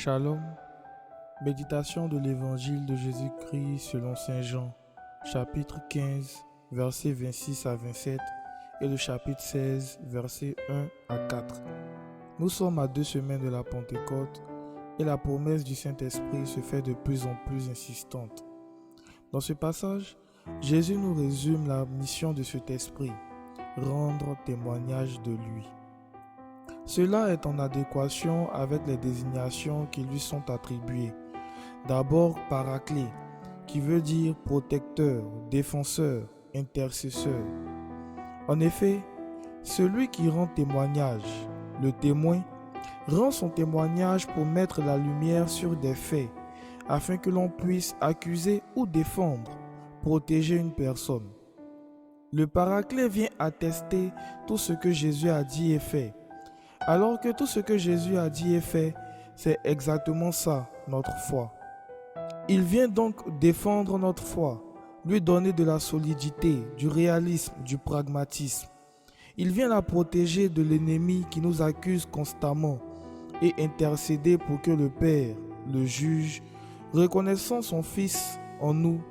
Shalom, méditation de l'évangile de Jésus-Christ selon Saint Jean, chapitre 15, versets 26 à 27 et le chapitre 16, versets 1 à 4. Nous sommes à 2 semaines de la Pentecôte et la promesse du Saint-Esprit se fait de plus en plus insistante. Dans ce passage, Jésus nous résume la mission de cet esprit, rendre témoignage de lui. Cela est en adéquation avec les désignations qui lui sont attribuées. D'abord, Paraclet, qui veut dire protecteur, défenseur, intercesseur. En effet, celui qui rend témoignage, le témoin, rend son témoignage pour mettre la lumière sur des faits, afin que l'on puisse accuser ou défendre, protéger une personne. Le Paraclet vient attester tout ce que Jésus a dit et fait. Alors que tout ce que Jésus a dit et fait, c'est exactement ça, notre foi. Il vient donc défendre notre foi, lui donner de la solidité, du réalisme, du pragmatisme. Il vient la protéger de l'ennemi qui nous accuse constamment et intercéder pour que le Père, le juge, reconnaissant son Fils en nous,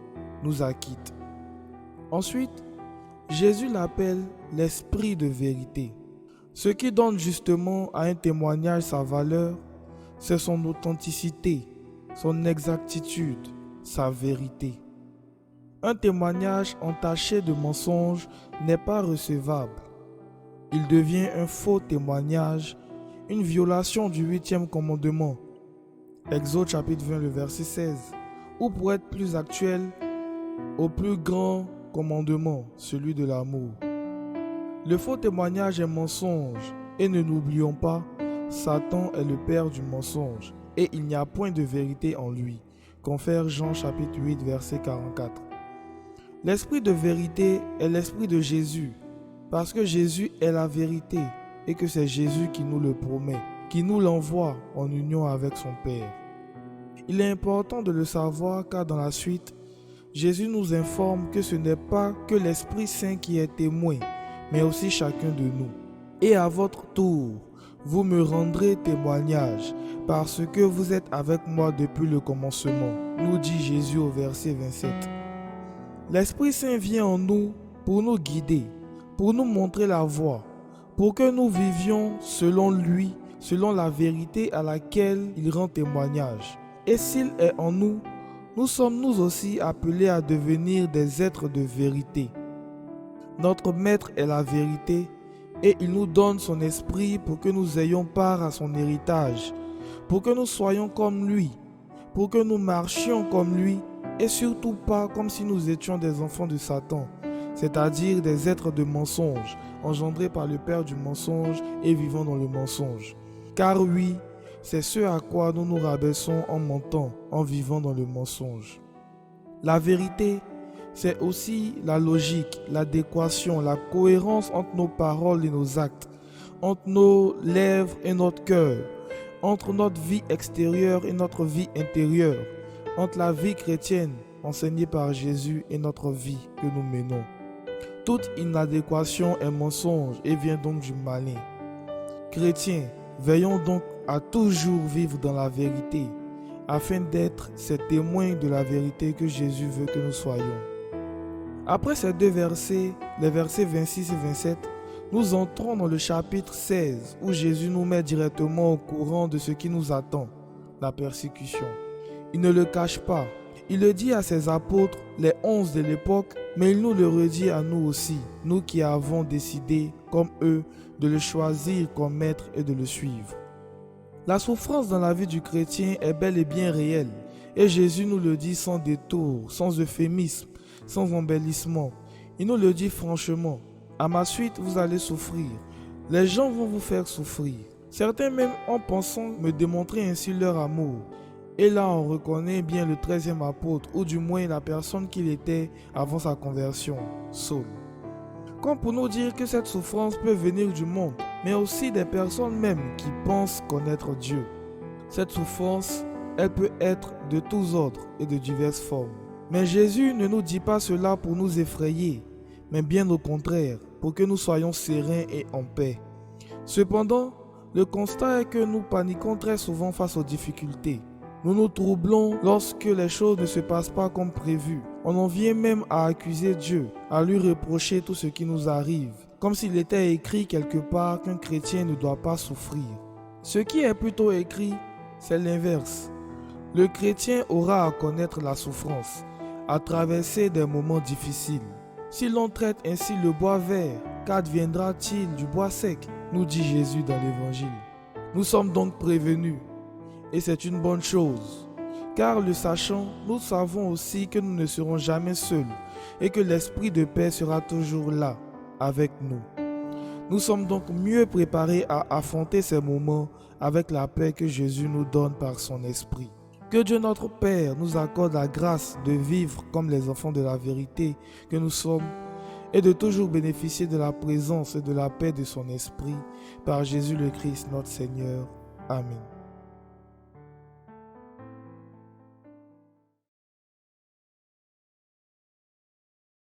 nous acquitte. Ensuite, Jésus l'appelle l'Esprit de vérité. Ce qui donne justement à un témoignage sa valeur, c'est son authenticité, son exactitude, sa vérité. Un témoignage entaché de mensonges n'est pas recevable. Il devient un faux témoignage, une violation du 8e commandement. Exode chapitre 20, le verset 16. Ou pour être plus actuel, au plus grand commandement, celui de l'amour. Le faux témoignage est mensonge, et ne l'oublions pas, Satan est le père du mensonge, et il n'y a point de vérité en lui. Confère Jean chapitre 8, verset 44. L'esprit de vérité est l'esprit de Jésus, parce que Jésus est la vérité, et que c'est Jésus qui nous le promet, qui nous l'envoie en union avec son Père. Il est important de le savoir car dans la suite, Jésus nous informe que ce n'est pas que l'Esprit Saint qui est témoin, mais aussi chacun de nous. Et à votre tour, vous me rendrez témoignage, parce que vous êtes avec moi depuis le commencement, nous dit Jésus au verset 27. L'Esprit Saint vient en nous pour nous guider, pour nous montrer la voie, pour que nous vivions selon lui, selon la vérité à laquelle il rend témoignage. Et s'il est en nous, nous sommes nous aussi appelés à devenir des êtres de vérité. Notre Maître est la vérité et il nous donne son esprit pour que nous ayons part à son héritage, pour que nous soyons comme lui, pour que nous marchions comme lui et surtout pas comme si nous étions des enfants de Satan, c'est-à-dire des êtres de mensonge, engendrés par le père du mensonge et vivant dans le mensonge. Car oui, c'est ce à quoi nous nous rabaissons en mentant, en vivant dans le mensonge. La vérité, c'est aussi la logique, l'adéquation, la cohérence entre nos paroles et nos actes, entre nos lèvres et notre cœur, entre notre vie extérieure et notre vie intérieure, entre la vie chrétienne enseignée par Jésus et notre vie que nous menons. Toute inadéquation est mensonge et vient donc du malin. Chrétiens, veillons donc à toujours vivre dans la vérité, afin d'être ces témoins de la vérité que Jésus veut que nous soyons. Après ces deux versets, les versets 26 et 27, nous entrons dans le chapitre 16 où Jésus nous met directement au courant de ce qui nous attend, la persécution. Il ne le cache pas. Il le dit à ses apôtres, les 11 de l'époque, mais il nous le redit à nous aussi, nous qui avons décidé, comme eux, de le choisir comme maître et de le suivre. La souffrance dans la vie du chrétien est bel et bien réelle, et Jésus nous le dit sans détour, sans euphémisme, sans embellissement. Il nous le dit franchement. À ma suite, vous allez souffrir. Les gens vont vous faire souffrir. Certains même en pensant me démontrer ainsi leur amour. Et là, on reconnaît bien le 13e apôtre, ou du moins la personne qu'il était avant sa conversion, Saul. Comme pour nous dire que cette souffrance peut venir du monde, mais aussi des personnes même qui pensent connaître Dieu. Cette souffrance, elle peut être de tous ordres et de diverses formes. Mais Jésus ne nous dit pas cela pour nous effrayer, mais bien au contraire, pour que nous soyons sereins et en paix. Cependant, Le constat est que nous paniquons très souvent face aux difficultés. Nous nous troublons lorsque les choses ne se passent pas comme prévu. On en vient même à accuser Dieu, à lui reprocher tout ce qui nous arrive, comme s'il était écrit quelque part qu'un chrétien ne doit pas souffrir. Ce qui est plutôt écrit, c'est l'inverse. Le chrétien aura à connaître la souffrance, à traverser des moments difficiles. Si l'on traite ainsi le bois vert, qu'adviendra-t-il du bois sec, nous dit Jésus dans l'Évangile. Nous sommes donc prévenus, et c'est une bonne chose, car le sachant, nous savons aussi que nous ne serons jamais seuls, et que l'Esprit de paix sera toujours là, avec nous. Nous sommes donc mieux préparés à affronter ces moments avec la paix que Jésus nous donne par son Esprit. Que Dieu notre Père nous accorde la grâce de vivre comme les enfants de la vérité que nous sommes et de toujours bénéficier de la présence et de la paix de son Esprit par Jésus le Christ notre Seigneur. Amen.